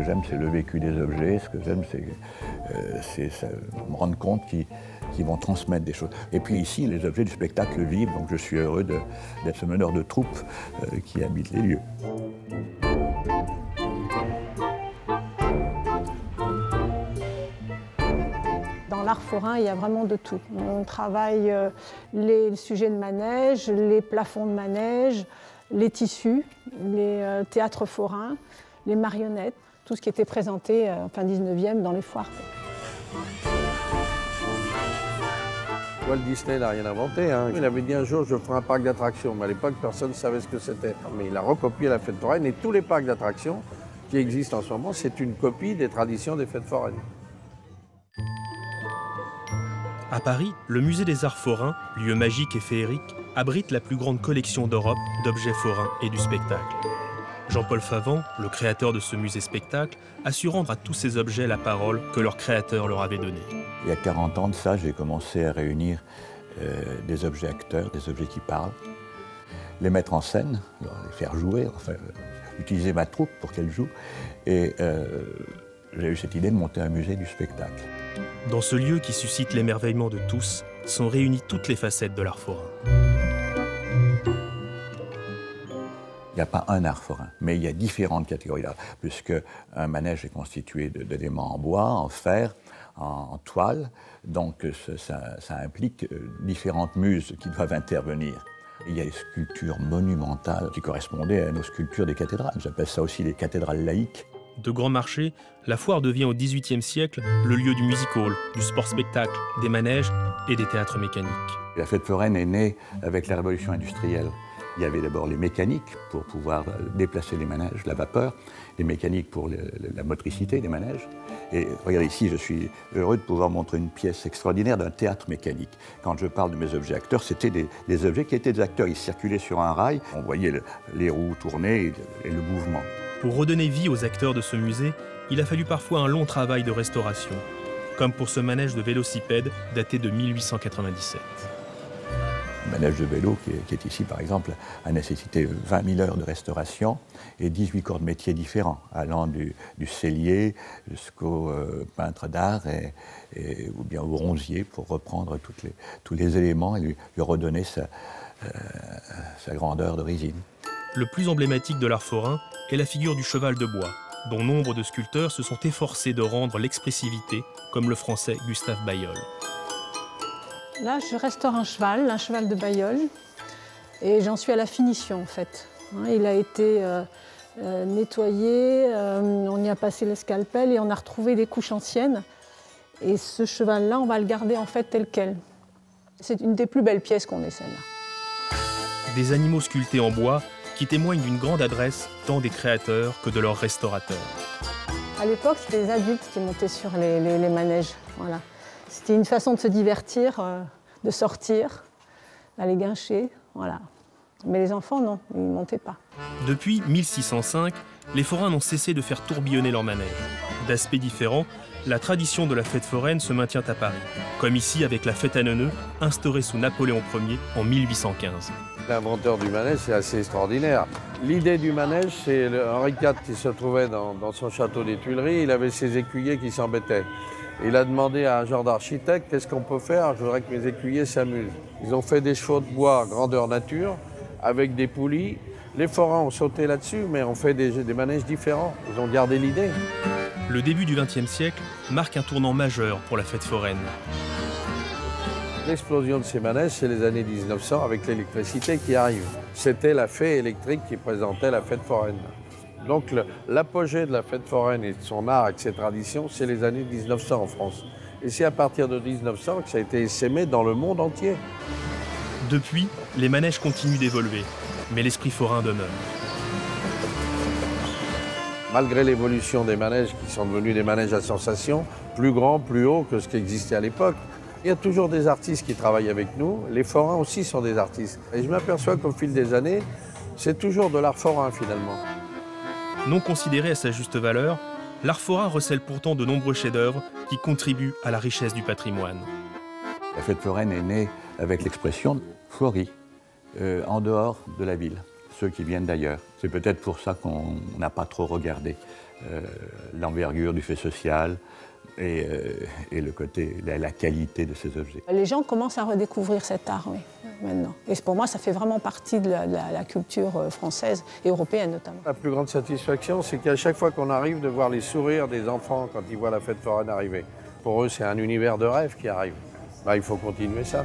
que j'aime, c'est le vécu des objets. Ce que j'aime, c'est me rendre compte qu'ils vont transmettre des choses. Et puis ici, les objets du spectacle vivent, donc je suis heureux d'être ce meneur de troupe qui habite les lieux. Dans l'art forain, il y a vraiment de tout. On travaille les sujets de manège, les plafonds de manège, les tissus, les théâtres forains, les marionnettes, tout ce qui était présenté fin 19e dans les foires. Walt Disney n'a rien inventé. Hein. Il avait dit un jour, je ferai un parc d'attractions. Mais à l'époque, personne ne savait ce que c'était. Mais il a recopié la fête foraine et tous les parcs d'attractions qui existent en ce moment, c'est une copie des traditions des fêtes foraines. À Paris, le musée des Arts Forains, lieu magique et féerique, abrite la plus grande collection d'Europe d'objets forains et du spectacle. Jean-Paul Favant, le créateur de ce musée spectacle, a su rendre à tous ces objets la parole que leur créateur leur avait donnée. Il y a 40 ans de ça, j'ai commencé à réunir des objets acteurs, des objets qui parlent, les mettre en scène, les faire jouer, enfin, utiliser ma troupe pour qu'elle joue. Et j'ai eu cette idée de monter un musée du spectacle. Dans ce lieu qui suscite l'émerveillement de tous, sont réunies toutes les facettes de l'art forain. Il n'y a pas un art forain, mais il y a différentes catégories d'art, puisque un manège est constitué d'éléments en bois, en fer, en toile, donc ça implique différentes muses qui doivent intervenir. Il y a des sculptures monumentales qui correspondaient à nos sculptures des cathédrales. J'appelle ça aussi les cathédrales laïques. De grands marchés, la foire devient au XVIIIe siècle le lieu du music-hall, du sport-spectacle, des manèges et des théâtres mécaniques. La fête foraine est née avec la révolution industrielle. Il y avait d'abord les mécaniques pour pouvoir déplacer les manèges, la vapeur, les mécaniques pour la motricité des manèges. Et regardez ici, je suis heureux de pouvoir montrer une pièce extraordinaire d'un théâtre mécanique. Quand je parle de mes objets acteurs, c'était des objets qui étaient des acteurs. Ils circulaient sur un rail, on voyait les roues tourner et le mouvement. Pour redonner vie aux acteurs de ce musée, il a fallu parfois un long travail de restauration, comme pour ce manège de vélocipède daté de 1897. Le manège de vélo qui est ici, par exemple, a nécessité 20 000 heures de restauration et 18 corps de métiers différents, allant du sellier jusqu'au peintre d'art ou bien au bronzier, pour reprendre tous les éléments et lui redonner sa grandeur d'origine. Le plus emblématique de l'art forain est la figure du cheval de bois, dont nombre de sculpteurs se sont efforcés de rendre l'expressivité, comme le français Gustave Bailleul. Là, je restaure un cheval de Bailleul, et j'en suis à la finition en fait. Il a été nettoyé, on y a passé le scalpel et on a retrouvé des couches anciennes. Et ce cheval-là, on va le garder en fait tel quel. C'est une des plus belles pièces qu'on ait, celle-là. Des animaux sculptés en bois qui témoignent d'une grande adresse tant des créateurs que de leurs restaurateurs. À l'époque, c'était les adultes qui montaient sur les manèges. Voilà. C'était une façon de se divertir, de sortir, d'aller guincher, voilà. Mais les enfants, non, ils ne montaient pas. Depuis 1605, les forains n'ont cessé de faire tourbillonner leurs manèges. D'aspect différent, la tradition de la fête foraine se maintient à Paris, comme ici avec la fête à Neuneu, instaurée sous Napoléon Ier en 1815. L'inventeur du manège, c'est assez extraordinaire. L'idée du manège, c'est Henri IV qui se trouvait dans son château des Tuileries. Il avait ses écuyers qui s'embêtaient. Il a demandé à un genre d'architecte, qu'est-ce qu'on peut faire? Je voudrais que mes écuyers s'amusent. Ils ont fait des chevaux de bois grandeur nature, avec des poulies. Les forains ont sauté là-dessus, mais ont fait des manèges différents. Ils ont gardé l'idée. Le début du XXe siècle marque un tournant majeur pour la fête foraine. L'explosion de ces manèges, c'est les années 1900 avec l'électricité qui arrive. C'était la fée électrique qui présentait la fête foraine. Donc l'apogée de la fête foraine et de son art et de ses traditions, c'est les années 1900 en France. Et c'est à partir de 1900 que ça a été essaimé dans le monde entier. Depuis, les manèges continuent d'évoluer, mais l'esprit forain demeure. Malgré l'évolution des manèges qui sont devenus des manèges à sensation, plus grands, plus hauts que ce qui existait à l'époque, il y a toujours des artistes qui travaillent avec nous. Les forains aussi sont des artistes. Et je m'aperçois qu'au fil des années, c'est toujours de l'art forain finalement. Non considéré à sa juste valeur, l'art forain recèle pourtant de nombreux chefs-d'œuvre qui contribuent à la richesse du patrimoine. La fête foraine est née avec l'expression « fleurie », en dehors de la ville, ceux qui viennent d'ailleurs. C'est peut-être pour ça qu'on n'a pas trop regardé l'envergure du fait social et le côté, la qualité de ces objets. Les gens commencent à redécouvrir cet art, oui, maintenant. Et pour moi, ça fait vraiment partie de la culture française et européenne notamment. La plus grande satisfaction, c'est qu'à chaque fois qu'on arrive, de voir les sourires des enfants quand ils voient la fête foraine arriver. Pour eux, c'est un univers de rêve qui arrive. Bah, il faut continuer ça.